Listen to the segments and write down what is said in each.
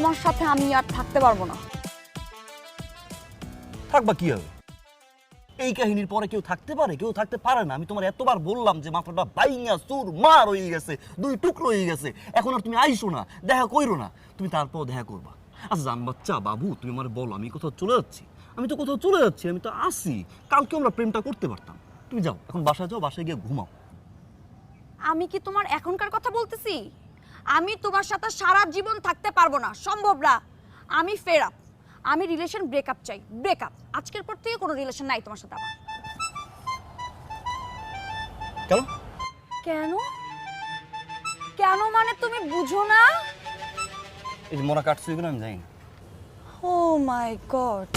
তোমার সাথে আমি আর থাকতে পারবো না। থাকবা কি হবে? এই কাহিনীর পরে কেউ থাকতে পারে? কেউ থাকতে পারে না। আমি তোমার এতবার বললাম যে মাথাটা বাইঙা চুর মার হয়ে গেছে, দুই টুকরো হয়ে গেছে, এখন আর তুমি আইসো না, দেখা কইরো না। তুমি তারপর দেখা করবা। আচ্ছা জান বাচ্চা বাবু, তুমি আমার বলো আমি কোথাও চলে যাচ্ছি? আমি তো কোথাও চলে যাচ্ছি, আমি তো আসি। কালকে আমরা প্রেমটা করতে পারতাম। তুমি যাও, এখন বাসায় যাও, বাসায় গিয়ে ঘুমাও। আমি কি তোমার এখনকার কথা বলতেছি? আমি তোমার সাথে সারা জীবন থাকতে পারবো না, সম্ভব না। আমি ফের আপ, আমি রিলেশন ব্রেকআপ চাই, ব্রেকআপ। আজকের পর থেকে কোনো রিলেশন নাই তোমার সাথে আমার। কেন? কেন কেন মানে তুমি বুঝো না? এই যে মরা কাটছো এগুলো আমি জানি না। ও মাই গড।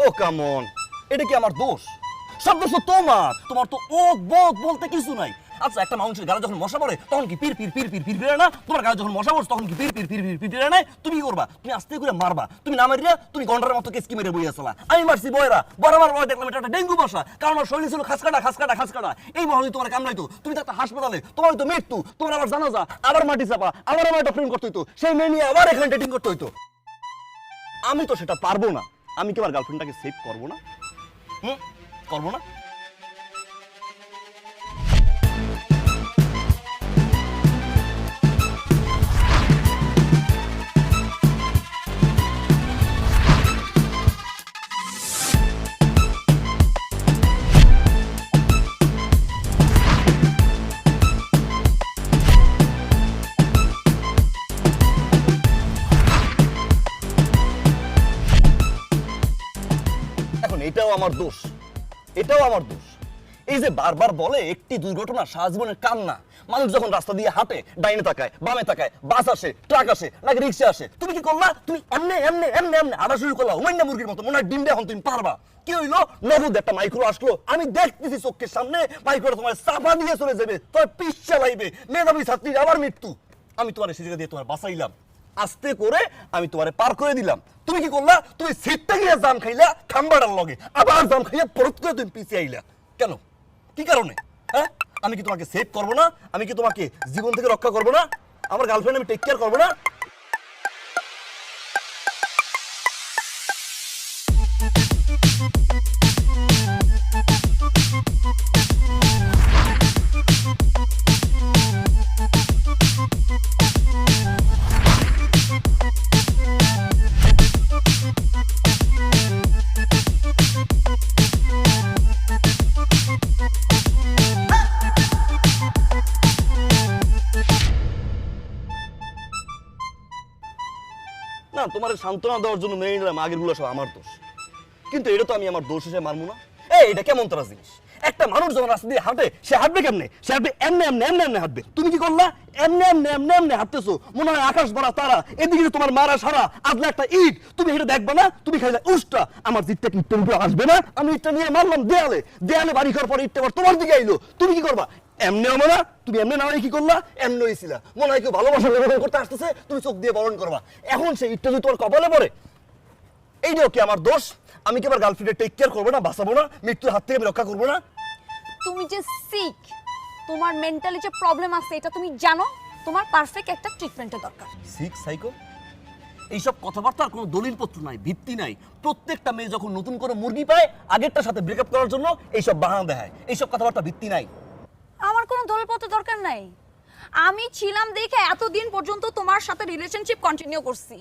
ও কাম অন, এটা কি আমার দোষ? সব দোষ তো তোমার। তোমার তো ওক বক বলতে কিছু নাই। আচ্ছা একটা মানুষের গালে যখন মশা পড়ে তখন কি পির পির পির পির পির পিরে না? তোমার গালে যখন মশা পড়ছে তখন কি পির পির পির পির পির পিরে না? তুমি কি করবা? তুমি আস্তে করে মারবা। তুমি না মারিয়া তুমি গন্ডারের মতো কেসকি মেরে বই আসলা। আমি মারছি বয়রা, বরাবর বয় দেখলাম এটা একটা ডেঙ্গু মশা, কারণ আমার শরীর ছিল খাসকাটা খাসকাটা খাসকাটা। এই মহলে তোমার কামড়াইতো, তুমি তো একটা হাসপাতালে, তোমার তো মৃত্যু, তোমার আবার জানাজা, আবার মাটি চাপা, আবার আমার একটা প্রেম করতে হইতো, সেই মেয়ে নিয়ে আবার এখানে ডেটিং করতে হইতো। আমি তো সেটা পারবো না। আমি কি আমার গার্লফ্রেন্ডটাকে সেভ করবো না? করবো না? এখন এটাও আমার দোষ, এটাও আমার দোষ। এই যে বারবার বলে একটি দুর্ঘটনা সারা জীবনের কান্না। মানুষ যখন রাস্তা দিয়ে হাঁটে, ডাইনে তাকায়, বামে তাকায়, বাস আসে, ট্রাক আসে, নাকি রিক্সা আসে, তুমি কি করলা? তুমি এমনে এমনে এমনে এমনে হাঁটা শুরু করলা হুমাইন্না মুরগির মতো। মনে হয় ডিমটা এখন তুমি পারবা। কি হইলো? নগদ একটা মাইক্রো আসলো, আমি দেখতেছি চোখের সামনে মাইক্রোটা তোমার চাপা দিয়ে চলে যাবে, তোমার পিছ চালাইবে, মেধাবী ছাত্রীর আবার মৃত্যু। আমি তোমার সে জায়গা দিয়ে তোমার বাঁচাইলাম, আস্তে করে আমি তোমারে পার করে দিলাম। তুমি কি করলা? তুমি সিটটা গিয়ে জাম খাইলা খাম্বাটার লগে, আবার জাম খাইয়া পরত করে তুমি পিছিয়ে আইলা। কেন? কি কারণে? হ্যাঁ, আমি কি তোমাকে সেভ করবো না? আমি কি তোমাকে জীবন থেকে রক্ষা করবো না? আমার গার্লফ্রেন্ড আমি টেক কেয়ার করবো না? না, তোমার সান্ত্বনা দেওয়ার জন্য মেনে নিলাম আগের গুলো সব আমার দোষ, কিন্তু এটা তো আমি আমার দোষ হিসেবে মানবো না। এটা কেমন তারা জিনিস? একটা মানুষ যখন রাস্তা দিয়ে হাঁটে, সে হাঁটবে কেমনে? সে হাঁটবে এমনে এমনে এমনে এমনে হাঁটবে। তুমি কি করলা? এমনে এমনে এমনে এমনে হাঁটতেছো, মনে হয় আকাশ ভরা তারা, এদিকে তোমার মারা সারা আদলা একটা ইট, তুমি এটা দেখবা না? তুমি খাইলে উষ্টা, আমার জিটটা কি ইটটার উপরে আসবে না? আমি ইটটা নিয়ে মারলাম দেয়ালে, দেয়ালে বাড়ি খাওয়ার পরে ইটটা আবার তোমার দিকে আইলো, তুমি কি করবা? এমনি হবে না? তুমি এমনি না হয় কি করলা? এমনি হয়েছিলা, মনে হয় কেউ ভালোবাসা ব্যবহার করতে আসতেছে, তুমি চোখ দিয়ে বরণ করবা। এখন সেই ইটটা যদি তোমার কপালে পড়ে, এইটাও কি আমার দোষ? আমি কি আমার গার্লফ্রেন্ডের টেক কেয়ার করবো না, বাঁচাবো না, মৃত্যুর হাত থেকে আমি রক্ষা করবো না? তুমি যে সিক, তোমার মেন্টালি যে প্রবলেম আছে এটা তুমি জানো। তোমার পারফেক্ট একটা ট্রিটমেন্টের দরকার। Sick psycho? এইসব কথাবার্তার কোনো দলিলপত্র নাই, ভিত্তি নাই। প্রত্যেকটা মেয়ে যখন নতুন করে মুরগি পায়, আগেরটার সাথে ব্রেকআপ করার জন্য এইসব বাহানা দেখায়। এইসব কথাবার্তা ভিত্তি নাই। আমার কোনো দলিলপত্রের দরকার নাই। আমি ছিলাম দেখে এতদিন পর্যন্ত তোমার সাথে রিলেশনশিপ কন্টিনিউ করছি।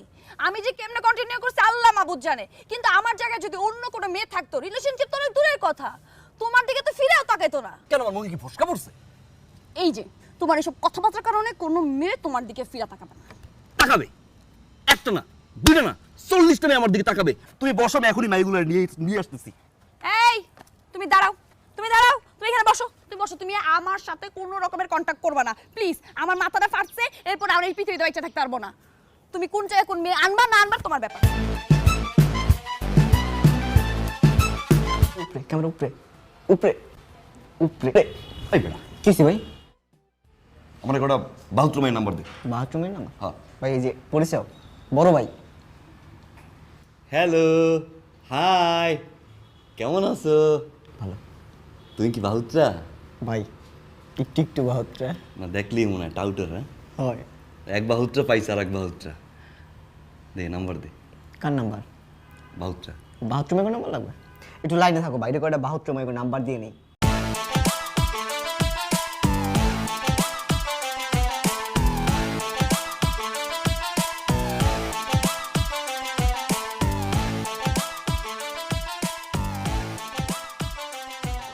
আমি যে কেমনে কন্টিনিউ করছি আল্লাহ মাবুদ জানে, কিন্তু আমার জায়গায় যদি অন্য কোনো মেয়ে থাকতো, রিলেশনশিপ তো অনেক দূরের কথা, তোমার দিকে তো ফিরেও তাকাইতো না। কেন, আমার মুখে কি ফসকা পড়ছে? এই যে তোমার এসব কথাবার্তার কারণে কোনো মেয়ে তোমার দিকে ফিরে তাকাবে না। তাকাবে? একটা না, দুইটা না, 40টা মেয়ে আমার দিকে তাকাবে। তুমি বসো, আমি এখনই মাইগুলো নিয়ে আসতেছি। এই তুমি দাঁড়াও, তুমি দাঁড়াও, তুমি এখানে বসো, তুমি বসো। তুমি আমার সাথে কোনো রকমের কন্টাক্ট করবে না প্লিজ। আমার মাথাটা ফাটছে, এরপর আমরা এই পৃথিবীতে বেঁচে থাকতে পারবো না। তুমি কোন জায়গায় কোন মেয়ে আনবা না আনবা তোমার ব্যাপার। উপরে ক্যামেরা, উপরে উপরে উপরে। এই বেটা কিসি ভাই? আমার একটা বাথরুমের নাম্বার দে। বাথরুমের নাম? হ্যাঁ। ভাই এই যে পরিচয় বড় ভাই। হ্যালো, হাই, কেমন আছো? ভালো। তুমি কি বাহুত্রা? ভাই একটু একটু বাহত্রা না দেখলি মনে হয় টাউটার। হ্যাঁ, হয়। এক বাহুত্রা পাইছে আর এক বাহুত্রা। দে নাম্বার দে। কার নাম্বার? বাহুত্রা। বাথরুমের কোনো নাম্বার লাগবে? একটু লাইনে থাকো, বাইরে কয়টা বাথরুমের কোনো নাম্বার দিয়ে নেই।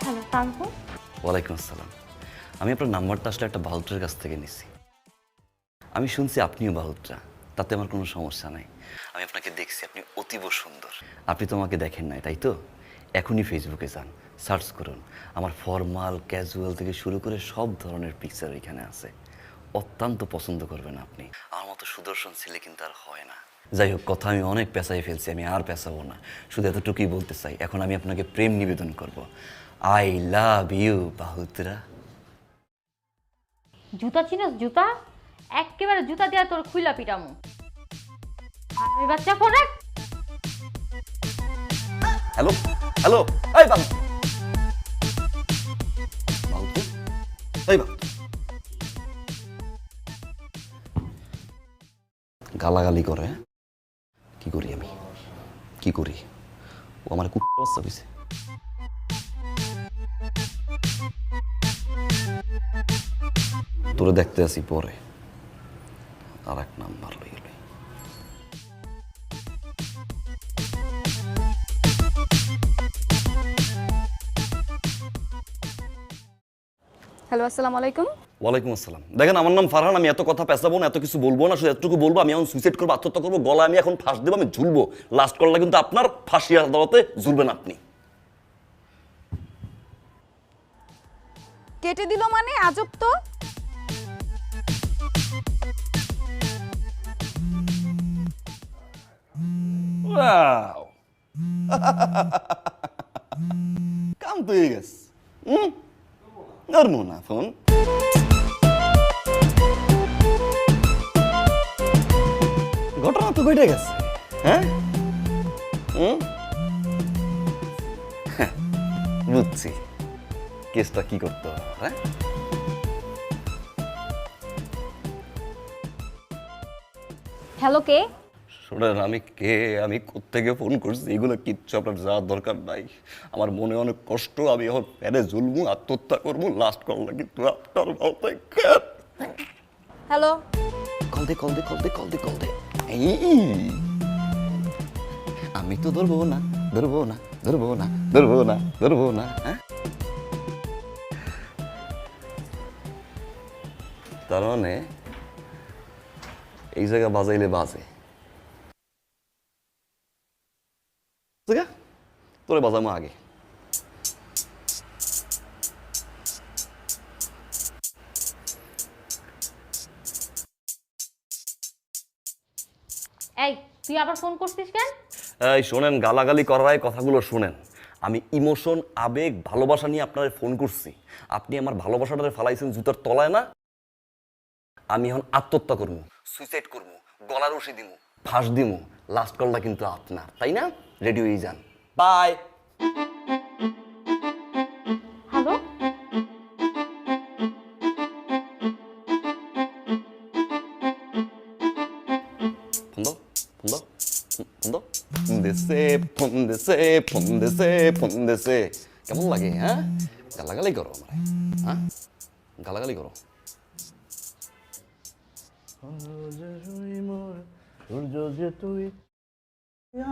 হ্যালো তারপর ওয়ালাইকুম আসসালাম। আমি আপনার নাম্বারটা আসলে একটা বাহুত্রার কাছ থেকে নিছি। আমি শুনছি আপনিও বাহুত্রা, তাতে আমার কোনো সমস্যা নাই। আমি আপনাকে দেখছি, আপনি অতীব সুন্দর। আপনি তো আমাকে দেখেন নাই, তাই তো? এখনই ফেসবুকে যান, সার্চ করুন। আমার ফর্মাল ক্যাজুয়াল থেকে শুরু করে সব ধরনের পিকচার এখানে আছে। অত্যন্ত পছন্দ করবেন আপনি। আমার মতো সুদর্শন ছেলে কিন্তু আর হয় না। যাই হোক, কথা আমি অনেক পেঁচাই ফেলছি, আমি আর পেঁচাবো না। শুধু এতটুকুই বলতে চাই, এখন আমি আপনাকে প্রেম নিবেদন করব। আই লাভ ইউ বাহুত্রা। জুতা চিনস? জুতা একেবারে জুতা দিয়া তোর খুইলা পিটামু। আমি বাচ্চা পড়ে হ্যালো হ্যালো, এই বাবু, বাবু, এই বাবু, গালাগালি করে। কি করি আমি, কি করি? ও আমার কুত্তা বাচ্চা হইছে। তোরে দেখতে আসি পরে, আর এক নাম্বার লই গেল। হ্যালো আসসালামু আলাইকুম। ওয়ালাইকুম আসসালাম। দেখেন, আমার নাম ফারহান। আমি এত কথা পেঁচাবো না, এত কিছু বলবো না। শুধু এতটুকু বলবো, আমি এখন সুইসাইড করবো, আত্মহত্যা করবো। গলা আমি এখন ফাঁস দেবো, আমি ঝুলবো। লাস্ট কলটা কিন্তু আপনার, ফাঁসি আদালতে ঝুলবেন আপনি। কেটে দিল মানে? আজব তো। Wow! কাম তো হয়ে গেছে। ধরবো না ফোন। ঘটনা তো ঘটে গেছে। হ্যাঁ, বুঝছি কেসটা কি করতে হবে। হ্যাঁ, হ্যালো কে? শোনেন, আমি কে, আমি কোত্থেকে ফোন করছি, এগুলো কিচ্ছু আপনার যাওয়ার দরকার নাই। আমার মনে অনেক কষ্ট। আমি এখন প্যানে ঝুলবো, আত্মহত্যা করবো। লাস্ট কলটা কিন্তু আপনার ভালো থাকেন। হ্যালো কল দে, কল দে, কল দে, কল দে, কল দে। আমি তো ধরবো না, ধরবো না, ধরবো না, ধরবো না, ধরবো না। হ্যাঁ, তার মানে এই জায়গা বাজাইলে বাজে। তোরে বাজামো আগে। এই তুই আবার ফোন করছিস কেন? এই শোনেন, গালাগালি করার কথাগুলো শুনেন। আমি ইমোশন, আবেগ, ভালোবাসা নিয়ে আপনার ফোন করছি। আপনি আমার ভালোবাসাটারে ফালাইছেন জুতার তলায় না। আমি এখন আত্মহত্যা করবো, সুইসাইড করবো, গলার রশি দিমু, ফাঁস দিমু। লাস্ট কলটা কিন্তু আপনার, তাই না? রেডি হয়ে যান। বাই। হ্যালো ফোন দাও, ফোন দাও, ফোন দাও। ফোন দেছে, ফোন দেছে, ফোন দেছে, ফোন দেছে। কেমন লাগে? হ্যাঁ, গালাগালি করো আমার। হ্যাঁ, গালাগালি করো।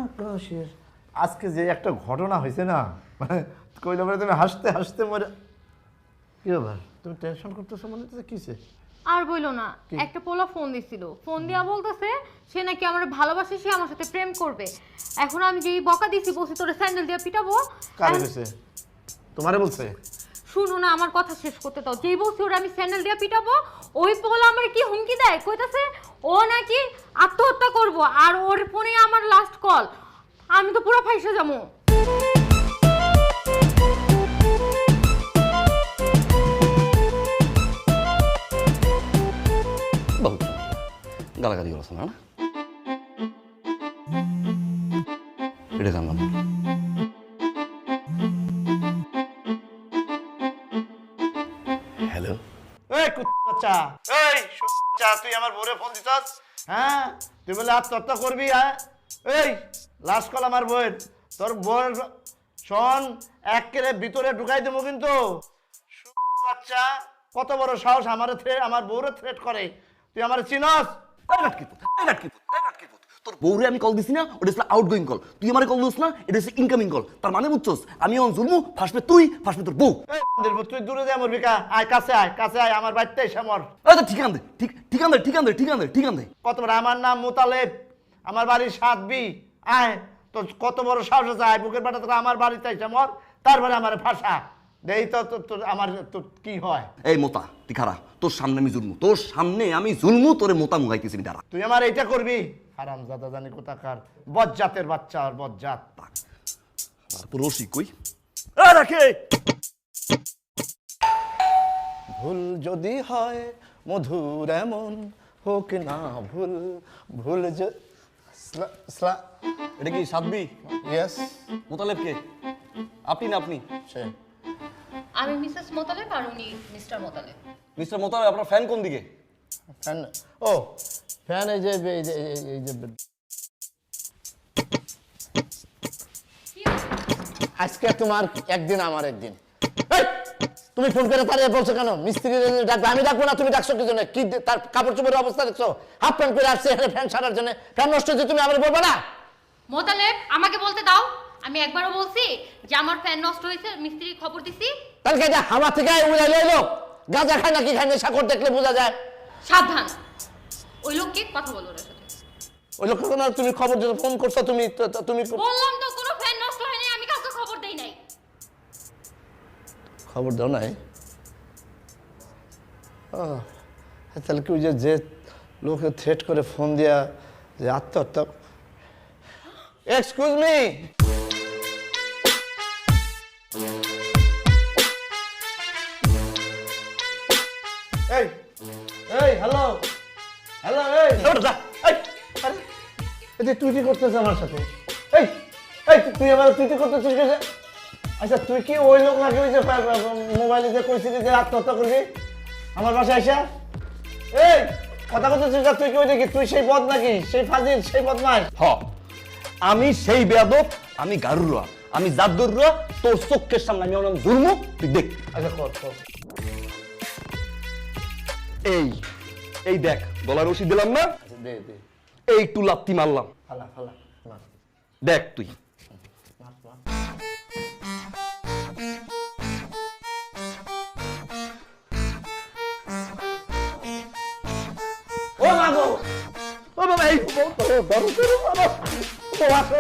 আকাশের আজকে যে একটা ঘটনা হয়েছে না, মানে কইলে পরে তুমি হাসতে হাসতে মরে। কি ব্যাপার, তুমি টেনশন করতেছো মনে হচ্ছে? কিসে? আর বইলো না, একটা পোলা ফোন দিছিল। ফোন দিয়া বলতেছে সে নাকি আমার ভালোবাসে, সে আমার সাথে প্রেম করবে। এখন আমি যেই বকা দিছি, বলছি তোরে স্যান্ডেল দিয়া পিটাবো। কারে হয়েছে? তোমারে বলছে? শুনো না, আমার কথা শেষ করতে দাও। যেই বলছি ওরা আমি স্যান্ডেল দিয়া পিটাবো, ওই পোলা আমার কি হুমকি দেয়, কইতাছে ও নাকি আত্মহত্যা করব। আর ওর ফোনে আমার লাস্ট কল। আমি তো পুরো ফাইসা যাবো। গালাগালি করছ না এটা জানলাম না। হ্যালো এই বাচ্চা, এই বাচ্চা, তুই আমার বউরে ফোন দিছস? হ্যাঁ, তুই বলে আত্মহত্যা করবি? হ্যাঁ, এই লাস্ট কল আমার বউয়ের, তোর বউয়ের শোন, একেবারে ভিতরে ঢুকাই দেবো কিন্তু। বাচ্চা, কত বড় সাহস আমার বউরে থ্রেট করে, তুই আমার চিনস? তোর বউরে আমি কল দিছি না, ওটা হচ্ছে আউটগোয়িং কল। তুই আমারে কল দিস না, এটা হচ্ছে ইনকামিং কল। তার মানে বুঝছস, আমি এখন জুলমু, ফাঁসবে তুই, ফাঁসবে তোর বউ। তুই দূরে যা মরবি কা, আয় কাছে আয়, কাছে আয়, আমার বাড়িতে এসে মর। আচ্ছা ঠিকান দে, ঠিকান দে, ঠিকান দে, ঠিকান দে, ঠিকান দে। কত বড়, আমার নাম মোতালেব, আমার বাড়ির 7B। আয়, তোর কত বড় সাহস আছে, আয় বুকের বাটা তোর আমার বাড়িতে এসে মর, তারপরে আমার ফাঁসা দেই তো তোর আমার তোর কি হয়। এই মোতা তুই খারা, তোর সামনে আমি জুলমু, তোর সামনে আমি জুলমু, তোরে মোতা মুগাইতেছি দাঁড়া। তুই আমার এইটা করবি? হারামজাদা জানি কোথাকার, বজ্জাতের বাচ্চা, আর বজ্জাত। তারপর রসি কই রাখে। ভুল যদি হয় মধুর এমন হোক না ভুল, ভুল এটা কি সাদবি? ইয়েস, মোতালেব কে? আপনি না আপনি? সে আমি মিসেস মোতালেব আর উনি মিস্টার মোতালেব। মিস্টার মোতালেব, আপনার ফ্যান কোন দিকে? ফ্যান, ও ফ্যান, এই যে আজকে তোমার একদিন আমার একদিন। এই, তুমি ফোন করে পারে বলছো কেন? মিস্ত্রি ডাকবে, আমি ডাকবো না, তুমি ডাকছো কি জন্য? কি তার কাপড় চোপড়ের অবস্থা দেখছো? হাফ প্যান্ট পরে আসছে এখানে ফ্যান সারার জন্য, ফ্যান নষ্ট হচ্ছে, তুমি আমার বলবে না? মোতালেব, আমাকে বলতে দাও। আমি একবারও বলছি যে আমার ফ্যান নষ্ট হয়েছে, মিস্ত্রির খবর দিছি। কালকে যা হাওয়া থেকে উড়াই লইলো, গাঁজা খায় নাকি খায় না, সাকর দেখলে বোঝা যায়। সাবধান, ওই লোককে কথা বলো ওর সাথে। ওই লোক না, তুমি খবর দিতে ফোন করছো, তুমি বললাম তো কোনো ফ্যান নষ্ট হয়নি, আমি কাউকে খবর দেই নাই। খবর দাও নাই? তাহলে কি ওই যে লোকে থ্রেট করে ফোন দিয়া যে আত্মহত্যা? এক্সকিউজ মি, এই এই হ্যালো হ্যালো, এই তুই কি করতেছ আমার সাথে? এই এই তুই আমার তুই করতেছিস? আচ্ছা তুই কি ওই লোক নাকি ওই যে মোবাইলে যে কইছিলি যে আত্মহত্যা করবি আমার বাসায় আইসা? এই কথা করতেছিস, তুই কি ওই দেখি তুই সেই পদ নাকি, সেই ফাজিল, সেই বদমাশ? হ, আমি সেই বেয়াদব, আমি গারুরা, আমি জাদুররা, তোর চোখের সামনে আমি ওরকম জুলমু, তুই দেখ। আচ্ছা কর। এই দেখ, গলার রশি দিলাম না, দে দে, এই একটু লাত্তি মারলাম, ফালা ফালা, দেখ তুই। ও মাগো, ও বাবা, এই বড় করে বাবা, ও আসো।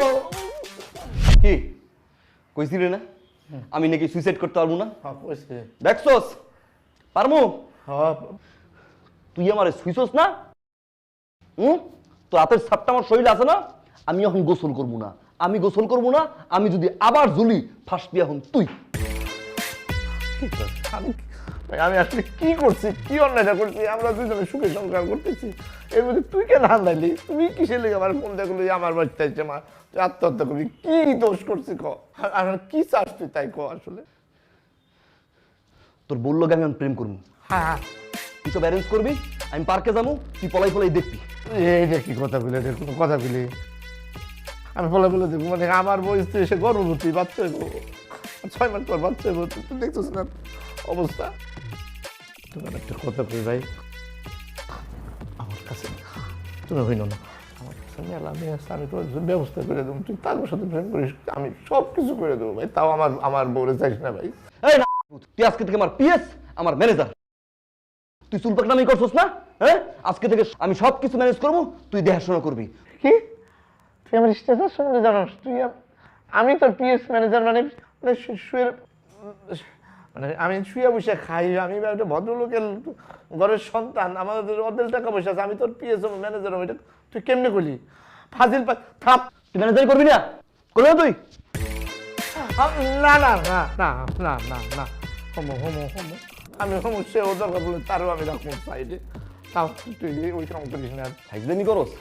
কি কইছিলি না আমি নাকি সুইসাইড করতে পারবো না? হ্যাঁ কইছে। দেখছস পারমু? হ্যাঁ, তুই আমারে সুইছস না? তোর হাতের ছাপটা আমার শরীরে আছে না? আমি এখন গোসল করবো না, আমি গোসল করবো না, আমি যদি আবার ঝুলি ফাঁসবি এখন তুই। আমি আসলে কি করছি, কি অন্যায়টা করছি? আমরা দুজনে সুখে সংসার করতেছি, এর মধ্যে তুই কেন হান্দাইলি? তুমি কিসের লেগে আমার ফোন দেখলি আমার বাড়িতে আসছে, মা তুই আত্মহত্যা করবি? কি দোষ করছি ক, আর কি চাস তুই তাই ক? আসলে তোর বললো আমি এখন প্রেম করবো, হ্যাঁ, তুই সব অ্যারেঞ্জ করবি, আমি পার্কে যাবো, তুই পলাই পলাই দেখবি। এইটা কি কথা বলে, এটা কোনো কথা বলি? আমি বলে দেখবো মানে আমার বয়স এসে গর্ভবতী, বাচ্চা হইব, 6 মাস পর বাচ্চা হইব, তুই দেখছিস না অবস্থা? তোমার একটা কথা কই ভাই, আমার কাছে তুমি হইল না, আমার কাছে মেলা মেয়ে আছে, আমি তোর ব্যবস্থা করে দেবো, তুই তার সাথে প্রেম করিস, আমি সব কিছু করে দেবো ভাই, তাও আমার বউরে চাইস না ভাই। এই না, তুই আজকে থেকে আমার পিএস, আমার ম্যানেজার। তুই চুল পাকনামি করছিস না? হ্যাঁ, আজকে থেকে আমি সব কিছু ম্যানেজ করবো, তুই দেখাশোনা করবি। কি তুই আমার স্টেটাস শুনতে জানাস? তুই আমি তোর পিএস ম্যানেজার, মানে শুয়ে মানে আমি শুয়ে বসে খাই, আমি একটা ভদ্রলোকের ঘরের সন্তান, আমাদের অর্ধেক টাকা পয়সা আছে, আমি তোর পিএস ম্যানেজার হবো, এটা তুই কেমনে করলি? ফাজিল থাপ, তুই ম্যানেজারি করবি না? করবি না তুই? না না না না না না না, হোমো হোমো হোমো, আমি হোমো, সেও দরকার বলে তারও আমি রাখবো সাইডে, তাও তুই ওই কাম করিস না। ফাইজলামি করস,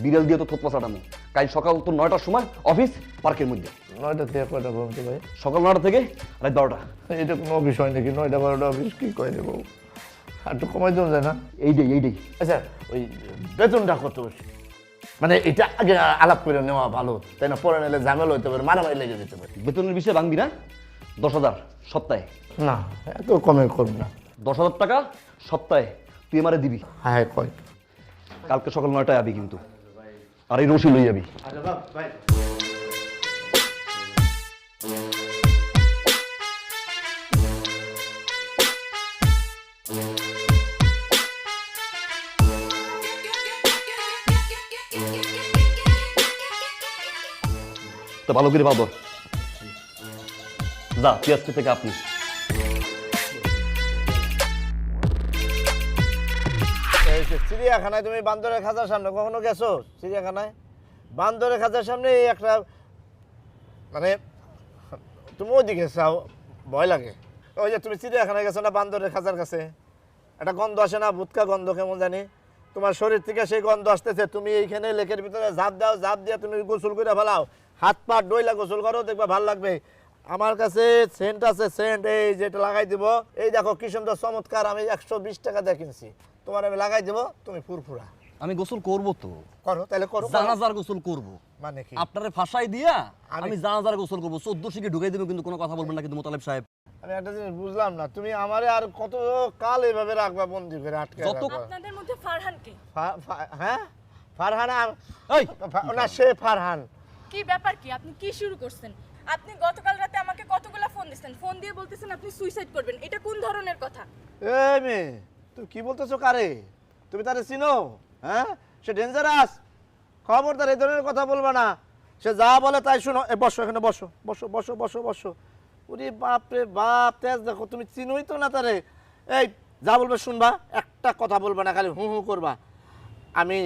বিড়াল দিয়ে তো থোপ পাচাটামো। কাল সকাল তো 9টার সময় অফিস পার্কের মধ্যে, 9টা থেকে কয়টা পর্যন্ত ভাই? সকাল 9টা থেকে রাত 12টা। এটা কোনো অফিস হয় নাকি? 9টা 12টা অফিস কি কয় রে বাবু? আর একটু কমাই দেওয়া যায় না? এইটাই আচ্ছা ওই বেতনটা কত? মানে এটা আগে আলাপ করে নেওয়া ভালো, তাই না? পরে নিলে ঝামেলা হইতে পারে, মারামারি লেগে যেতে পারে। বেতনের বিষয়ে ভাঙবি না? 10,000 সপ্তাহে। না এত কমে করব না। 10,000 টাকা সপ্তাহে তুই আমারে দিবি। হ্যাঁ কয়। কালকে সকাল 9টায় আবি কিন্তু, আর এই রশি লই যাবি। তো ভালো করে ভাবো, যা তুই আজকে থেকে আপনি। চিড়িয়াখানায় তুমি বান্দরের খাঁচার সামনে কখনো গেছো? চিড়িয়াখানায় বান্দরের খাঁচার সামনে একটা মানে তুমি ওইদিকে চাও, ভয় লাগে। ওই যে তুমি চিড়িয়াখানায় গেছো না, বান্দরের খাঁচার কাছে একটা গন্ধ আসে না, ভুতকা গন্ধ কেমন জানি, তোমার শরীর থেকে সেই গন্ধ আসতেছে। তুমি এইখানে লেকের ভিতরে ঝাঁপ দাও, ঝাঁপ দিয়ে তুমি গোসল করে ফেলাও, হাত পা ডইলা গোসল করো, দেখবা ভালো লাগবে। আমার কাছে সেন্ট আছে, সেন্ট এই যেটা লাগাই দিব, এই দেখো কি সুন্দর চমৎকার, আমি 120 টাকা দিয়ে কিনছি, তোমার আমি লাগাই দেবো, তুমি ফুরফুরা। আমি গোসল করবো তো, করো তাহলে করো। জানাজার গোসল করবো। মানে কি? আপনারে ফাঁসাই দিয়া আমি জানাজার গোসল করবো, 14 শিখে ঢুকাই দেবো, কিন্তু কোনো কথা বলবেন না কিন্তু মোতালেব সাহেব। আমি একটা জিনিস বুঝলাম না, তুমি আমারে আর কত কাল এইভাবে রাখবা, বন্দি করে আটকে রাখবা? আপনাদের মধ্যে ফারহান কে? হ্যাঁ ফারহান? এই না সে ফারহান। কি ব্যাপার কি? আপনি কি শুরু করছেন? আপনি গতকাল রাতে আমাকে কতগুলো ফোন দিয়েছেন, ফোন দিয়ে বলতেছেন আপনি সুইসাইড করবেন, এটা কোন ধরনের কথা? এই মেয়ে তুমি কি বলতেছো? কারে? তুমি তারে চিনো? হ্যাঁ সে ডেঞ্জারাস, খবরদার এই ধরনের কথা বলবা না। সে যা বলে তাই শুনো। বসো এখানে, বসো বসো বসো বসো বসো। ওরে বাপ রে বাপ, তেজ দেখো, তুমি চিনোই তো না তারে। এই যা বলবে শুনবা, একটা কথা বলবা না, খালি হু হু করবা। আমি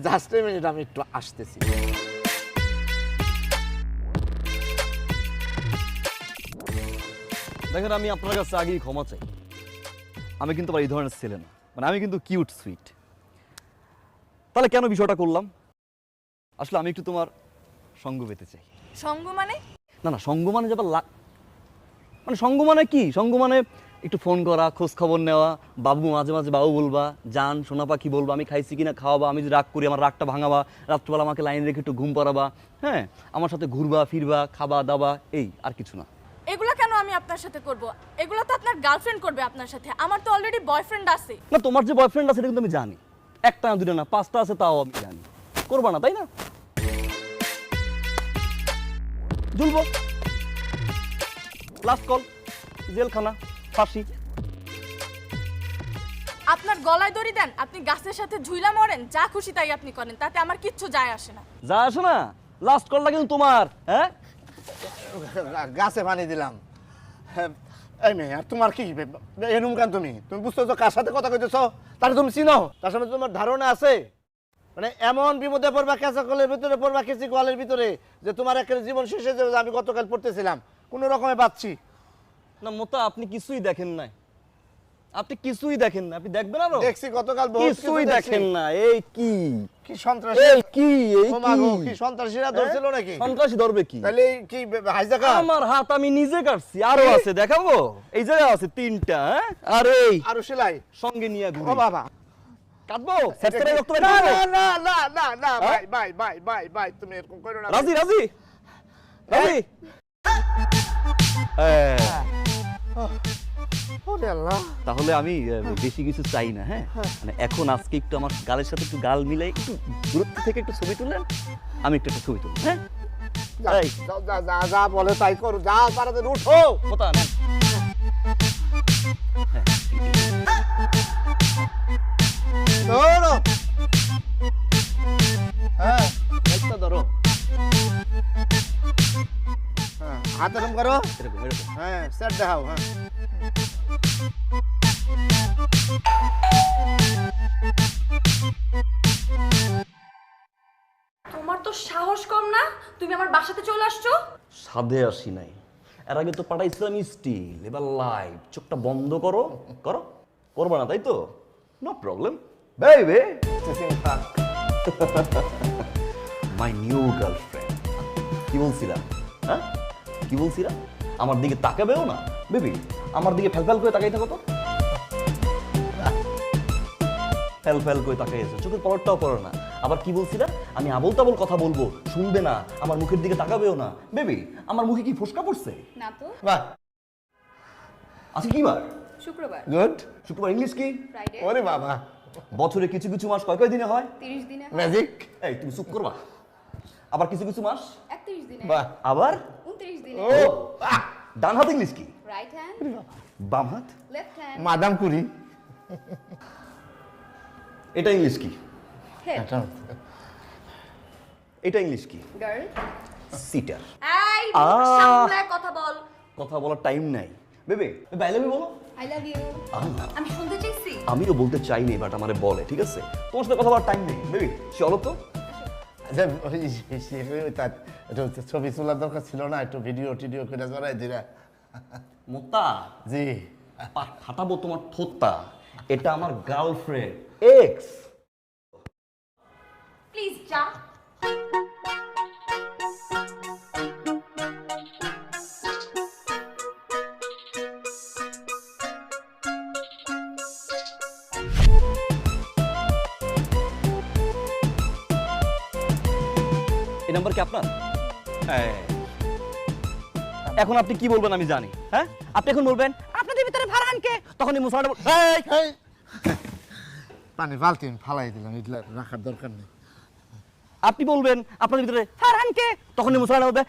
জাস্ট এ মিনিট, আমি একটু আসতেছি। দেখেন, আমি আপনার কাছে আগেই ক্ষমা চাই। আমি কিন্তু আবার এই ধরনের ছেলে না, মানে আমি কিন্তু কিউট সুইট। তাহলে কেন বিষয়টা করলাম? আসলে আমি একটু তোমার সঙ্গ পেতে চাই। সঙ্গ মানে? না সঙ্গ মানে যাবার মানে সঙ্গ মানে কি? সঙ্গ মানে একটু ফোন করা, খোঁজ খবর নেওয়া, বাবু মাঝে মাঝে বাবু বলবা, জান সোনা পাখি বলবা, আমি খাইছি কিনা খাওয়াবা, আমি যদি রাগ করি আমার রাগটা ভাঙাবা, রাত্রবেলা আমাকে লাইন রেখে একটু ঘুম পাড়াবা, হ্যাঁ আমার সাথে ঘুরবা ফিরবা, খাবা দাবা, এই আর কিছু না। এগুলা কেন আমি আপনার সাথে করব? এগুলা তো আপনার গার্লফ্রেন্ড করবে আপনার সাথে, আমার তো অলরেডি বয়ফ্রেন্ড আছে। না তোমার যে বয়ফ্রেন্ড আছে সেটা কিন্তু আমি জানি, একটা না দুটো না 5টা আছে, তাও আমি জানি। করবা না তাই না? ঝুলবো, লাস্ট কল, জেলখানা, ফাঁসি। আপনার গলায় দড়ি দেন, আপনি গাছের সাথে ঝুইলা মরেন, যা খুশি তাই আপনি করেন, তাতে আমার কিচ্ছু যায় আসে না। যা আসে না, লাস্ট কলটা কিন্তু তোমার। হ্যাঁ গাছে পানি দিলাম। এই মেয়ে, আর তোমার কি এরকম কেন? তুমি বুঝতেছো কার সাথে কথা কইতেছো? তাহলে তুমি চিনো? তার সামনে তোমার ধারণা আছে? মানে এমন বিপদে পড়বা, কেঁচা কলের ভিতরে পড়বা, কেঁচি কলের ভিতরে, যে তোমার একটা জীবন শেষ হয়ে যাবে। আমি গতকাল পড়তেছিলাম, কোনো রকমে বাঁচছি না মোতা, আপনি কিছুই দেখেন না, আপনি কিছুই দেখেন না, আপনি দেখবেন আরো। দেখছি গতকাল বহুত কিছু কিছুই দেখছি। দেখেন না। এই কি কি সন্ত্রাসী, এই কি এই ও মা গো, কি কি সন্ত্রাসীরা ধরছিল নাকি? সন্ত্রাসী ধরবে কি? তাহলে এই কি হাইজাকার? আমার হাত আমি নিজে কাটছি, আরো আছে দেখাবো, এই জায়গায় আছে 3টা। হ্যাঁ আর এই আরো সেলাই সঙ্গে নিয়ে ও ঘুরি, বাবা। কাটবো সেপ্টেম্বরে রক্ত বের না করবো। না না না না না হ্যাঁ? ভাই ভাই ভাই ভাই ভাই, তুমি এরকম করো না। রাজি রাজি রাজি। ওরে আল্লাহ। তাহলে আমি বেশি কিছু চাই না। হ্যাঁ মানে এখন আজকে একটু আমার গালের সাথে একটু গাল মিলাই, একটু দূরত্ব থেকে একটু ছবি তুললেন, আমি একটু ছবি তুলব। হ্যাঁ এই যা যা যা যা বলে তাই করো, যা তাড়াতাড়ি উঠো। মোতা নেন। ধরো। হ্যাঁ একটা ধরো, হ্যাঁ হাত এরকম করো। এরকম এরকম। হ্যাঁ সেট দেখাও। হ্যাঁ তোমার তো সাহস কম না, তুমি আমার বাসাতে চলে আসছো। সাধে আসি নাই, এর আগে তো পাঠাইছিলাম স্টিল, এবার লাইভ। চোখটা বন্ধ করো, করো, করবা না তাই তো? No problem baby my new girlfriend. কি বলছিলা? হ্যাঁ, কি বলছিলা? আমার দিকে তাকাবেও না বেবি, আমার দিকে ফ্যাল ফ্যাল করে তাকাই থাকো তো। ফ্যাল ফ্যাল করে তাকাইছো, চোখের পলকটাও পড়ো না। আবার কি বলছিলা? আমি আবল তাবল কথা বলবো, শুনবে না, আমার মুখের দিকে তাকাবেও না। বেবি, আমার মুখে কি ফোসকা পড়ছে? না তো, বাহ, আজকে কি বার? শুক্রবার, গুড। শুক্রবার। ইংলিশ কি? ফ্রাইডে, ওরে বাবা, বছরে কিছু কিছু মাস কয় কয় দিনে হয়? 30 দিনে, ম্যাজিক। এই তুমি চুপ করবা। আবার কিছু কিছু মাস 31 দিনে, বাহ, আবার 29 দিনে, ও আহ, ডান হাত ইংলিশ কি? রাইট হ্যান্ড, বাম হাত? Left hand, Madame Curie. এটা ইংলিশ কি? হেড, এটা ইংলিশ কি? Girl, sitter. এই সামনে কথা বল। কথা বলার টাইম নাই। Baby, baby I love you বলো। I love you. আমি শুনতে চাইছি। আমিও বলতে চাইনি, বাট আমারে বলে, ঠিক আছে? তোমার সাথে কথা বলার টাইম নেই। বেবি চলো তো। আচ্ছা, একটু ছবি তোলার দরকার ছিল না? একটু ভিডিও টিডিও করে জড়াই দিরা। মোত্তা জি, ফাটাবো তোমার থোত্তা। এটা আমার গার্লফ্রেন্ড এক্স। প্লিজ যা। এই নাম্বার কি আপনার? হ্যাঁ। এখন আপনি কি বলবেন আমি জানি। হ্যাঁ, আপনি এখন বলবেন আপনাদের ভিতরে ফারহানকে, তখনই মুসাটা পানি বালতি ফালাই দিলাম, এগুলা রাখার দরকার নেই। আপনি বলবেন আপনাদের ভিতরে ফারহানকে, তখনই মুসাটা বলবে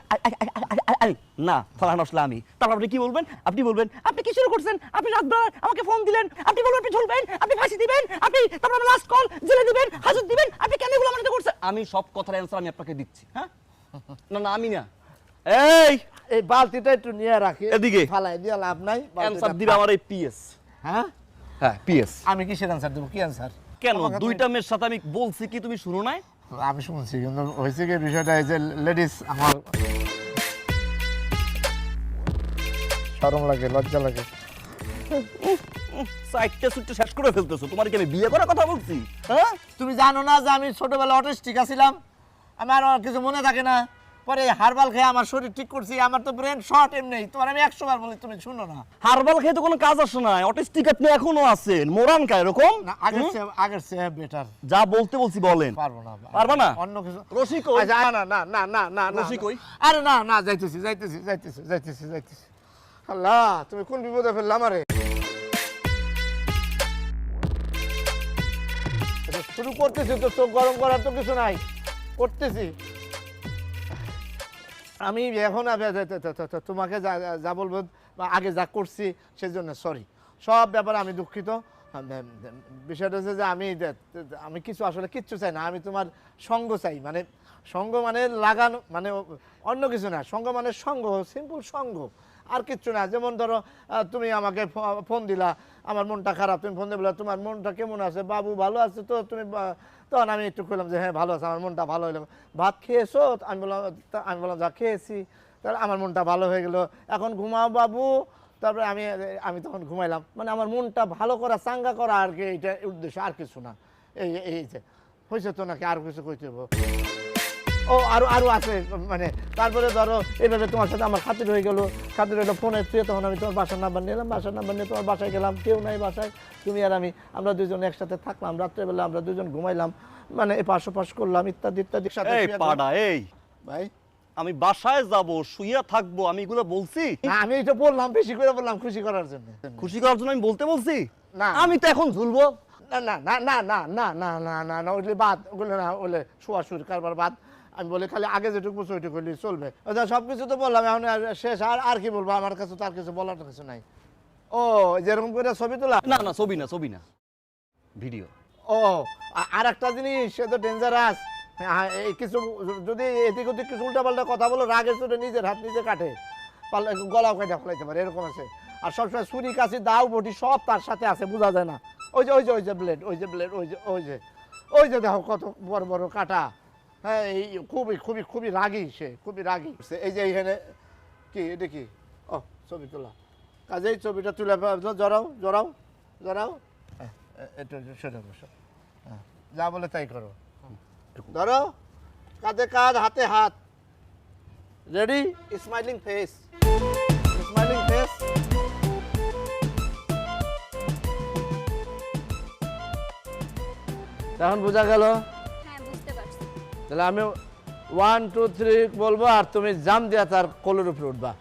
না ফারহান আসলে আমি। তারপর আপনি কি বলবেন? আপনি বলবেন আপনি কি শুরু করছেন? আপনি রাতবেলা আমাকে ফোন দিলেন, আপনি বলবেন আপনি ঝুলবেন, আপনি ফাঁসি দিবেন, আপনি তারপর লাস্ট কল জেলে দিবেন, হাজত দিবেন, আপনি কেন এগুলো আমাকে করছেন? আমি সব কথার অ্যান্সার আমি আপনাকে দিচ্ছি। হ্যাঁ, না না আমি না। এই এই বালতিটা একটু নিয়ে রাখি, এদিকে। ফালাই দিয়ে লাভ নাই। অ্যান্সার দিবে আমার এই পিএস। হ্যাঁ, হ্যাঁ পিএস। আমি কিসের অ্যান্সার দেবো? কি অ্যান্সার? কেন দুইটা মেয়ের সাথে আমি বলছি কি তুমি শুনো নাই? আমি শুনছি, কিন্তু হয়েছে কি বিষয়টা, এই যে লেডিস, আমার শরম লাগে, লজ্জা লাগে। সাইডটা সুটটা শেষ করে ফেলতেছো। তোমার কি আমি বিয়ে করার কথা বলছি? হ্যাঁ, তুমি জানো না যে আমি ছোটবেলা অটিস্টিক ছিলাম? আমার আর কিছু মনে থাকে না। পরে হারবাল খেয়ে আমার শরীর ঠিক করছি। আমার তো ব্রেন শর্ট এমনি। তোমার আমি 100 বার বলি, তুমি শুনো না। হারবাল খেয়ে তো কোনো কাজ আসে না। অটিস্টিক আপনি এখনো আছেন, মোরান খায় এরকম। না, আগের চেয়ে বেটার। যা বলতে বলছি বলেন। পারবো না। পারবা না? অন্য কিছু। রশি কই? আচ্ছা, না না না না না না। রশি কই? আরে না না, যাইতেছি। আল্লাহ, তুমি কোন বিপদে ফেললে আমারে? এটা শুরু করতেছি তো, চোখ গরম করার তো কিছু নাই, করতেছি আমি এখন। তোমাকে যা বলবো বা আগে যা করছি সেজন্য সরি। সব ব্যাপারে আমি দুঃখিত। বিষয়টা হচ্ছে যে আমি কিছু আসলে কিচ্ছু চাই না। আমি তোমার সঙ্গ চাই, মানে সঙ্গ মানে লাগানো, মানে অন্য কিছু না। সঙ্গ মানে সঙ্গ, সিম্পল সঙ্গ, আর কিচ্ছু না। যেমন ধরো, তুমি আমাকে ফোন দিলা, আমার মনটা খারাপ, তুমি ফোন দিয়ে বললা তোমার মনটা কেমন আছে, বাবু ভালো আছে তো? তুমি তখন আমি একটু কইলাম যে হ্যাঁ ভালো আছে, আমার মনটা ভালো হইলো। ভাত খেয়েছো? আমি বললাম যা খেয়েছি। তাহলে আমার মনটা ভালো হয়ে গেল, এখন ঘুমাও বাবু। তারপরে আমি তখন ঘুমাইলাম। মানে আমার মনটা ভালো করা, চাঙ্গা করা আর কি, এটা উদ্দেশ্য, আর কিছু না। এই যে হয়েছে তো, নাকি আর কিছু কইতে হবো? ও আরো আছে, মানে তারপরে ধরো এইভাবে তোমার সাথে আমার খাতির হয়ে গেল। খাতির হইলো ফোনে তুই, তখন আমি তোমার বাসার নাম্বার নিলাম, বাসার নাম্বার নিয়ে তোমার বাসায় গেলাম। কেউ নাই বাসায়, তুমি আর আমি, আমরা দুজন একসাথে থাকলাম। রাত্রেবেলা আমরা দুজন ঘুমাইলাম, মানে এ পাশ করলাম, ইত্যাদি ইত্যাদি। এই পাড়া, এই ভাই, আমি বাসায় যাব, শুইয়া থাকবো, আমি এগুলো বলছি? না, আমি এটা বললাম, বেশি করে বললাম খুশি করার জন্য। খুশি করার জন্য আমি বলতে বলছি? না। আমি তো এখন ঝুলবো। না না না না না না না না না না, ওইগুলি বাদ, ওগুলো না, ওগুলো শোয়াশুর কারবার বাদ। আমি বলি খালি আগে যেটুকু বলছো ওইটুকু করলে চলবে। সব কিছু তো বললাম, এখন শেষ। আর কি বলবো? আমার কাছে তো আর কিছু বলার কিছু নাই। ও যেরকম করে ছবি তোলা? না না, ছবি না, ভিডিও। ও আর একটা জিনিস, সে তো ডেঞ্জারাস। এই কিছু যদি এদিক ওদিক কিছু উল্টাপাল্টা কথা বলো, রাগে চোটে নিজের হাত নিজে কাটে, গলাও কেটে ফেলাইতে পারে, এরকম আছে। আর সবসময় ছুরি, কাশি, দাও, বটি সব তার সাথে আছে, বোঝা যায় না। ওই যে ব্লেড, ওই যে দেখো কত বড় বড় কাটা। হ্যাঁ, এই খুবই রাগী, সে খুবই রাগী। এই যে এইখানে কি, এটা কি? ও ছবি তোলা, কাজেই ছবিটা তুলে জড়াও। একটু সরে বসো। হ্যাঁ, যা বলে তাই করো। ধরো, কাঁধে কাঁধ, হাতে হাত। Ready? Smiling face, smiling face. এখন বোঝা গেল? হ্যাঁ বুঝতে পারছি। তাহলে আমি 1 2 3 বলবো আর তুমি জাম দিয়া তার কোলের উপরে উঠবা।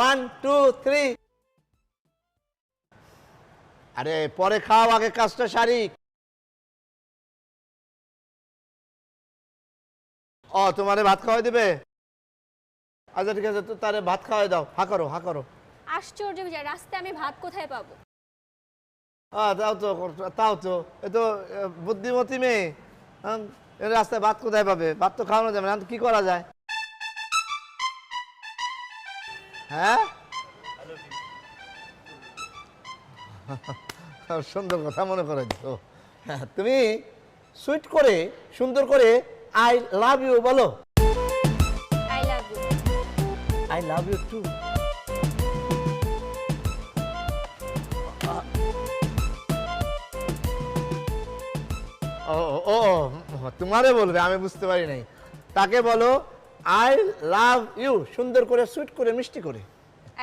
1 2 3। আরে পরে খাও, আগে কাজটা সারি। ও তোমারে ভাত খাওয়াই দিবে? আচ্ছা ঠিক আছে, তো তারে ভাত খাওয়াই দাও। হা করো, হা করো। আশ্চর্য বিষয়, রাস্তায় আমি ভাত কোথায় পাবো? তাও তো, তাও তো, এ তো বুদ্ধিমতী মেয়ে। এর রাস্তায় ভাত কোথায় পাবে? ভাত তো খাওয়ানো যাবে না, কি করা যায়? হ্যাঁ, সুন্দর কথা মনে করে দিও। তুমি সুইট করে, সুন্দর করে আই লাভ ইউ বলো। I love you. I love you too. ও ও তোমারে বলবে, আমি বুঝতে পারি নাই। তাকে বলো আই লাভ ইউ, সুন্দর করে সুইট করে মিষ্টি করে।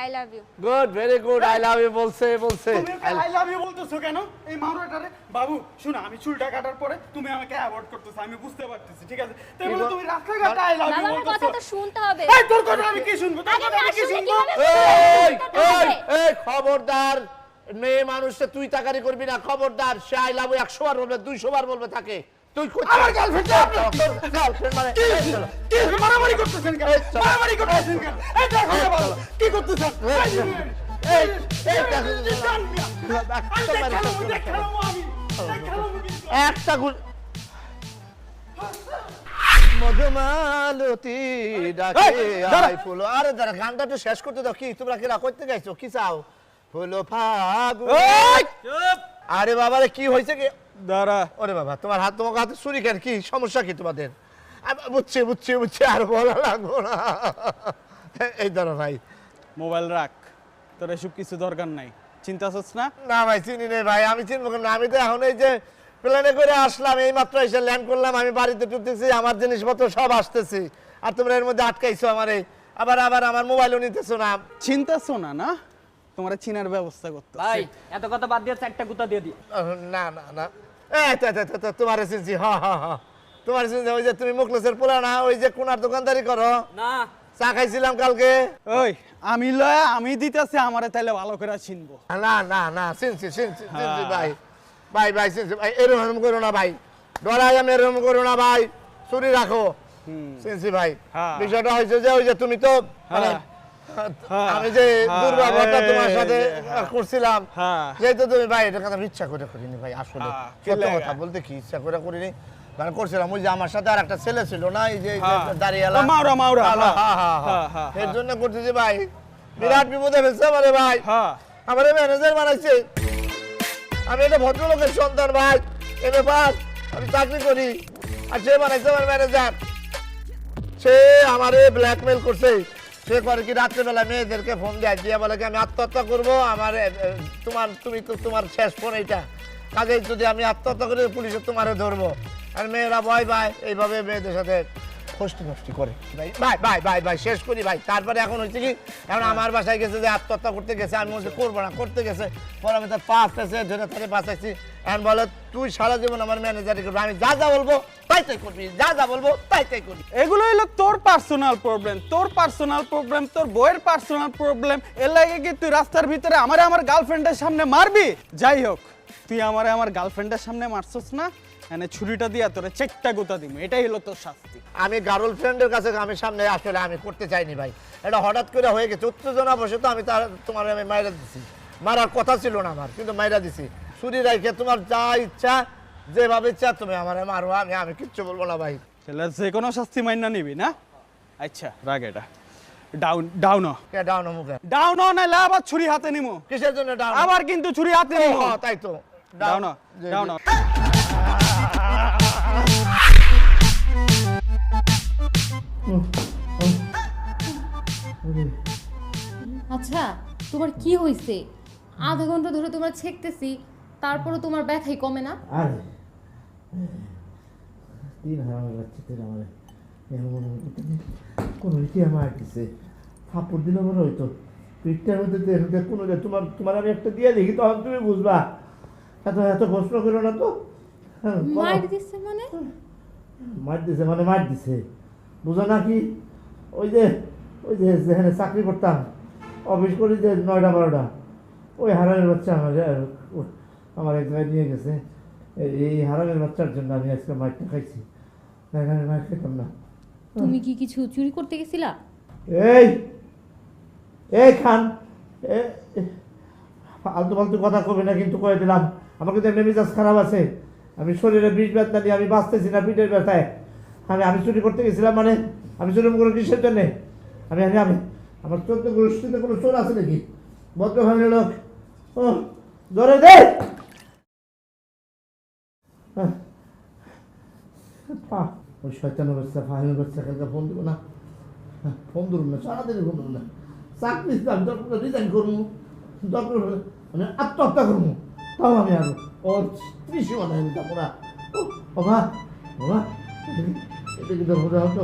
I love you. Good, very good. I love you বলছে, বলছে। তুমি আই লাভ ইউ বলতেছো কেন? এই মারোটারে বাবু শোনো, আমি চুলটা কাটার পরে তুমি আমাকে অ্যাভয়েড করতেছো, আমি বুঝতে পারতেছি, ঠিক আছে? তাই বলে তুমি রাস্তাঘাটে আই লাভ ইউ বাবা আমার বলতেছো? কথা তো শুনতে হবে। এই তোর কথা আমি কি শুনবো? তোর আগে কথা আমি কি না শুনলে শুনবো? কিভাবে এই বুঝতে এই হবে? এই খবরদার, মেয়ে মানুষে তুই তাকারি করবি না, খবরদার। সে আই লাভ ইউ 100 বার বলবে, 200 বার বলবে তাকে। তুই আমার গার্লফ্রেন্ড গার্লফ্রেন্ড মানে কি মারামারি করতেছেন কেন? মারামারি করতেছেন কেন? এই দেখো না বাবু, কি করতেছেন? এই এই একটা মধুমালতী ডাকে আই ফুল। আরে দাঁড়া, গানটা একটু শেষ করতে দাও। কি তোমরা কি করতে গাইছো? কি চাও? ফুল ফাগুন। আরে বাবারে, কি হয়েছে কি? দাঁড়া, ওরে বাবা, তোমার হাত, তোমার হাতে ছুরি কেন? কি সমস্যা কি তোমাদের? বুঝছি বুঝছি বুঝছি, আর বলা লাগবো না। এই ধরো ভাই। মোবাইল রাখ, তোর এসব কিছু দরকার নাই। চিন্তা করছ না? না ভাই, চিনি নেই ভাই, আমি চিনবো কেন? আমি তো এখন এই যে প্লেনে করে আসলাম, এই মাত্র এসে ল্যান্ড করলাম, আমি বাড়িতে ঢুকতেছি, আমার জিনিসপত্র সব আসতেছি, আর তোমরা এর মধ্যে আটকাইছো আমারে। আবার আবার আমার মোবাইলও নিতেছো না। চিন্তা শোনা না, তোমার চিনার ব্যবস্থা করতে। ভাই এত কথা বাদ দিয়ে চারটা গুতা দিয়ে দি। না না না, তোমারে চিনছি। হ হ হ, তোমার চিনছি। ওই যে তুমি মুখলেসের পোলা না, ওই যে কোনার দোকানদারি করো, না চা খাইছিলাম কালকে। ওই আমি লয়া আমি দিতেছি, আমারে তাইলে ভালো করে চিনবো। না না না, চিনছি চিনছি চিনছি ভাই। ভাই ভাই চিনছি ভাই, এরকম করো না ভাই, ডরাই আমি এরকম করো না ভাই, চুরি রাখো। চিনছি ভাই। হ্যাঁ। বিষয়টা হয়েছে যে ওই যে তুমি তো মানে আমি যে দুর্ব্যবহারটা তোমার সাথে করছিলাম, যেহেতু তুমি ভাই এটা কথা ইচ্ছা করে করিনি ভাই, আসলে সত্য কথা বলতে কি ইচ্ছা করে করিনি, মানে করছিলাম। ওই যে আমার সাথে আর একটা ছেলে ছিল না, এই যে দাঁড়িয়ালা মাওরা মাওরা, এর জন্য করতেছি ভাই। বিরাট বিপদে ফেলছে আমারে ভাই, আমারে ম্যানেজার বানাইছে। আমি একটা ভদ্রলোকের সন্তান ভাই, এমএ পাস, আমি চাকরি করি, আর সে বানাইছে আমার ম্যানেজার। সে আমারে ব্ল্যাকমেল করছে। সে করে কি রাত্রেবেলা মেয়েদেরকে ফোন দেয়, দিয়ে বলে কি আমি আত্মহত্যা করবো, আমার তুমি তো তোমার শেষ ফোন এইটা, কাজে যদি আমি আত্মহত্যা করে পুলিশে তোমারে ধরবো। আর মেয়েরা ভয় পায়, এইভাবে মেয়েদের সাথে ফষ্টি নষ্টি করে। ভাই ভাই ভাই ভাই ভাই শেষ করি ভাই। তারপরে এখন হচ্ছে কি, এখন আমার বাসায় গেছে যে আত্মহত্যা করতে গেছে, আমি বলছি করবো না, করতে গেছে। পরে আমি তার পাঁচ পেছে ধরে তাদের বাঁচাইছি। এখন বলে তুই সারা জীবন আমার ম্যানেজারি করবি, আমি যা যা বলবো তাই তাই করবি, যা যা বলবো তাই তাই করবি। এগুলো হলো তোর পার্সোনাল প্রবলেম, তোর পার্সোনাল প্রবলেম, তোর বইয়ের পার্সোনাল প্রবলেম। এর লাগে কি তুই রাস্তার ভিতরে আমারে আমার গার্লফ্রেন্ডের সামনে মারবি? যাই হোক, তুই আমারে আমার গার্লফ্রেন্ডের সামনে মারছস না, মানে ছুরিটা দিয়া তোরে চেকটা গুতা দিমু, এটাই হলো তোর শাস্তি। আমি গার্লফ্রেন্ডের কাছে আমি সামনে আসলে আমি করতে চাইনি ভাই, এটা হঠাৎ করে হয়ে গেছে, উত্তেজনা বসে তো আমি তোমার আমি মাইরা দিছি। মারার কথা ছিল না আমার, কিন্তু মাইরা দিছি। ছুরি রাইখে তোমার যা ইচ্ছা, যেভাবে ইচ্ছা তুমি আমার মারো, আমি কিচ্ছু বলবো না ভাই। তাহলে যে কোনো শাস্তি মাইনা নিবি না? আচ্ছা রাগ, এটা ডাউন ডাউন ডাউন মুখে ডাউন নাইলে আবার ছুরি হাতে নিমু। কিসের জন্য ডাউন? আবার কিন্তু ছুরি হাতে নিমু। তাই তো ডাউন ডাউন। আচ্ছা তোমার কি হয়েছে? আধা ঘন্টা ধরে তোমার ছেকতেছি, তারপরে তোমার ব্যথাই কমে না? আরে তিন হারামের বাচ্চা তেরা মানে এমন কোনো রীতি আমার দিছে থাপ্পড় দিলে মনে হইতো পিঠটার মধ্যে কোনো তোমার তোমার আমি একটা দিয়ে দেখি তখন তুমি বুঝবা। এত প্রশ্ন করো না তো। মার দিছে মানে? মার দিছে বুঝো না কি? ওই যে যেখানে চাকরি করতাম, অফিস করি যে 9টা 12টা, ওই হারামের বাচ্চা আমার এক জায়গায় নিয়ে গেছে। এই হারামের বাচ্চার জন্য আমি আজকে মারটা খাইছি, আমি মার খেতাম না। তুমি কি কিছু চুরি করতে গেছিলা? এই খান, ফালতু ফালতু কথা কবে না কিন্তু কয়ে দিলাম। আমাকে তো এমনি মেজাজ খারাপ আছে, আমি শরীরে বিষ ব্যথা নিয়ে আমি বাঁচতেছি না পিঠের ব্যথায়। আমি চুরি করতে গেছিলাম মানে আমি চুরি করে কিসের জন্যে? আমি আমার 14 গোষ্ঠীতে কোনো চোর আছে নাকি? ভদ্র ফ্যামিলির লোক। ও ধরে দে। ওই শয়তানের বাচ্চা ফাহিমের বাচ্চা কালকে ফোন দেবো না, ফোন ধরুন না, সারাদিনই ফোন ধরুন না। চাকরি আমি দরকার রিজাইন করবো, দরকার আমি আত্মহত্যা করবো, তাও আমি আরো ওর ত্রিশি মানে আমি যাবো না। বাবা বাবা এটা কি ধরবো হতো?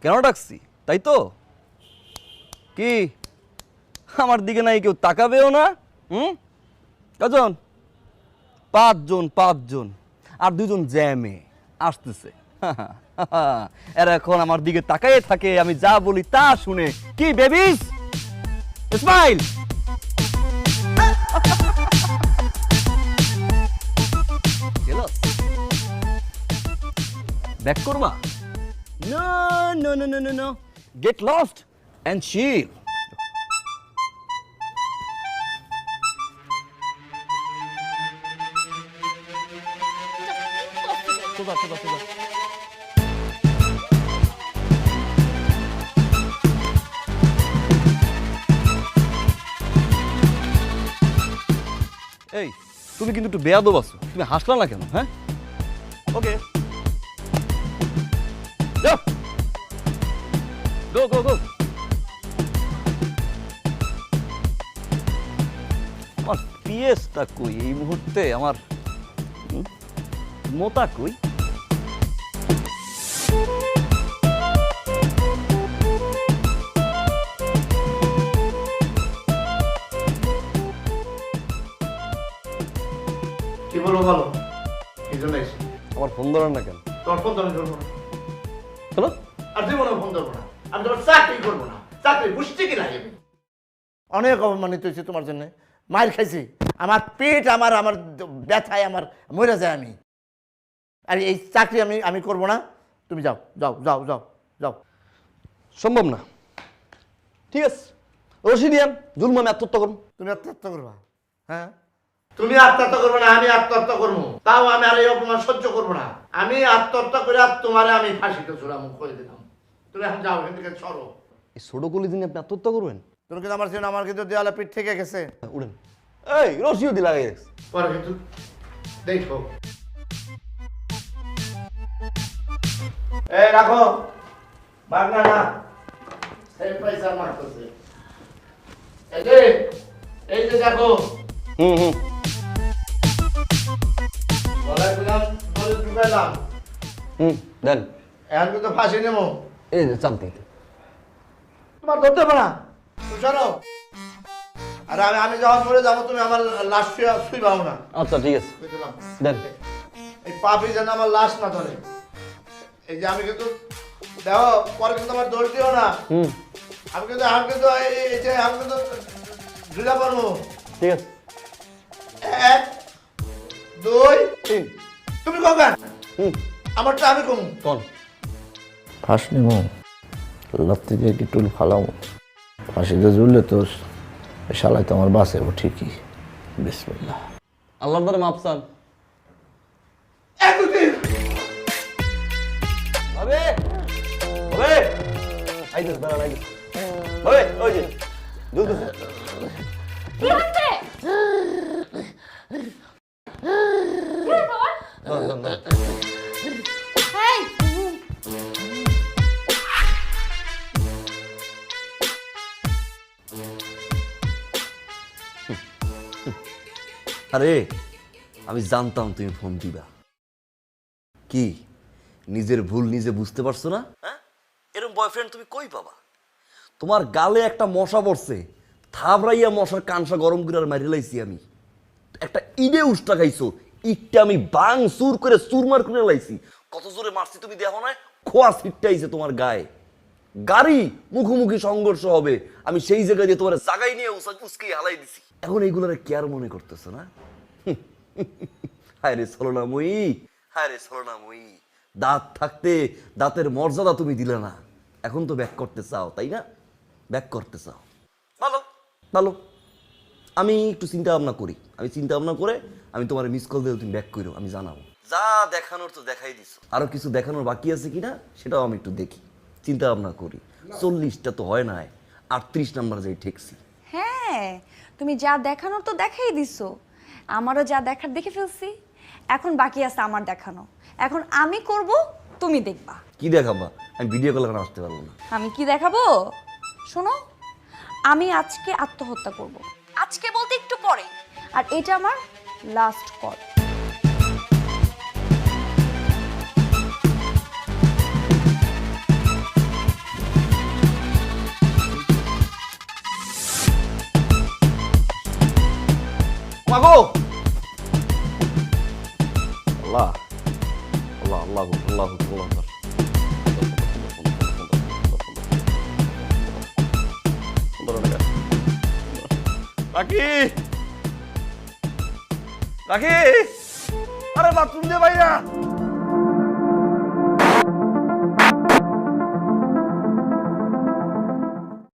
কেন ডাকছি তাই তো? কি আমার দিকে নাই কেউ তাকাবেও না? কজন? 5 জন আর 2 জন জ্যামে আসতেছে। এরা এখন আমার দিকে তাকায়ে থাকে, আমি যা বলি তা শুনে। কি বেবিস, স্মাইল। ব্যাক করবা? No, no, no, no, no, no. Get lost and chill. সোজা। এই তুমি কিন্তু একটু বেয়াদব আছো, তুমি হাসলা না কেন? হ্যাঁ, ওকে যাও, গো। আমার পিএসটা কই এই মুহূর্তে? আমার মোতা কই? কি বলো বলো, এই জন্য এসে আমার ফোন ধরেন না কেন? তোমার ফোন ধরে ধরবো না। হ্যালো, আর জীবনে ফোন ধরবো না, আমি তোমার চাকরি করবো না। চাকরি বুঝতে কি লাগে? অনেক অপমানিত হয়েছে তোমার জন্য, মার খাইছি, আমার পেট আমার ব্যথায় আমার মরে যায় আমি। আর এই চাকরি আমি করবো না। তুমি যাও যাও যাও যাও যাও। সম্ভব না। ঠিক আছে, রশি দিয়ান জুলম, আমি আত্মহত্যা করুন। তুমি আত্মহত্যা করবা? হ্যাঁ, তুমি আত্মহত্যা করবো না, আমি আত্মহত্যা করবো। তাও আমি আর এই অপমান সহ্য করবো না। আমি আত্মহত্যা করে তোমারে আমি ফাঁসিতে ঝুলাম করে দিলাম। তুমি এখন যাও, এখান থেকে সরো। এই ছোট কলি দিনে আপনি আত্মহত্যা করবেন? তোর কিন্তু আমার কিন্তু দেওয়ালে পিঠ থেকে গেছে। উড়েন। এই রশিও দি লাগাই রাখছে। পরে কিন্তু দেখো। এই রাখো, বাগনা না সেই পয়সা মারতেছে। এই যে দেখো, বলে দিলাম, বলে ঢুকাইলাম। দেন এখন কিন্তু ফাঁসি নেবো। এই যে চামতি তোমার ধরতে পারে না, তুমি সরো। আর আমি যখন মরে যাবো তুমি আমার লাশ শুইবাও না। আচ্ছা ঠিক আছে, বুঝলাম? দেন। এই পাপি যেন আমার লাশ না ধরে। এই যে আমি কিন্তু দেখো পরে কিন্তু আমার দোষ দিও না আমি কিন্তু এই যে আমি কিন্তু দুটা পারবো ঠিক আছে 1 2 তিন তুমি কখন আমারটা আমি কম কোন ফাঁস নিমো লাত্তি দিয়ে কি টুল ফালামো ফাঁসিতে ঝুললে তো শালাই তো আমার বাসে ঠিকই বিসমিল্লাহ আল্লাহর দ্বারা মাপসান ভাবে ভাবে আইদিস দাঁড়ান আইদিস ভাবে ওই যে দুলতেছে কি হচ্ছে এই আরে আমি জানতাম তুমি ফোন দিবা কি নিজের ভুল নিজে বুঝতে পারছো না হ্যাঁ এরকম বয়ফ্রেন্ড তুমি কই পাবা তোমার গালে একটা মশা পড়ছে থাবড়াইয়া মশার কানসা গরম করে আর মারি লাইছি আমি একটা ইডে উষ্টা খাইছো ইটটা আমি বাং সুর করে সুরমার করে লাইছি কত জোরে মারছি তুমি দেখো না খোয়া ছিটটাইছে তোমার গায়ে গাড়ি মুখোমুখি সংঘর্ষ হবে আমি সেই জায়গায় দিয়ে তোমার জায়গায় নিয়ে উসকে হালাই দিছি এখন এইগুলোর কেয়ার মনে করতেছো না হায় রে ছলনাময়ী হায় রে ছলনাময়ী দাঁত থাকতে দাঁতের মর্যাদা তুমি দিলে না এখন তো ব্যাক করতে চাও তাই না ব্যাক করতে চাও ভালো ভালো আমি একটু চিন্তা ভাবনা করি আমি চিন্তা ভাবনা করে আমি তোমার মিস কল দিলে তুমি ব্যাক করো আমি জানাবো যা দেখানোর তো দেখাই দিছো আরো কিছু দেখানোর বাকি আছে কিনা সেটাও আমি একটু দেখি চিন্তা ভাবনা করি 40টা তো হয় না 38 নাম্বার যাই ঠেকছি হ্যাঁ তুমি যা দেখানোর তো দেখাই দিছো আমারও যা দেখার দেখে ফেলছি এখন বাকি আছে আমার দেখানো এখন আমি করব তুমি দেখবা কি দেখাবা আমি ভিডিও কল করে আসতে পারবো না আমি কি দেখাবো শোনো আমি আজকে আত্মহত্যা করব আজকে বলতে একটু পরে আর এটা আমার লাস্ট কল মাগো আল্লাহ আল্লাহ আল্লাহ আল্লাহ আল্লাহ রাখি রাখি আরে বাথরুম দিয়ে বাইরা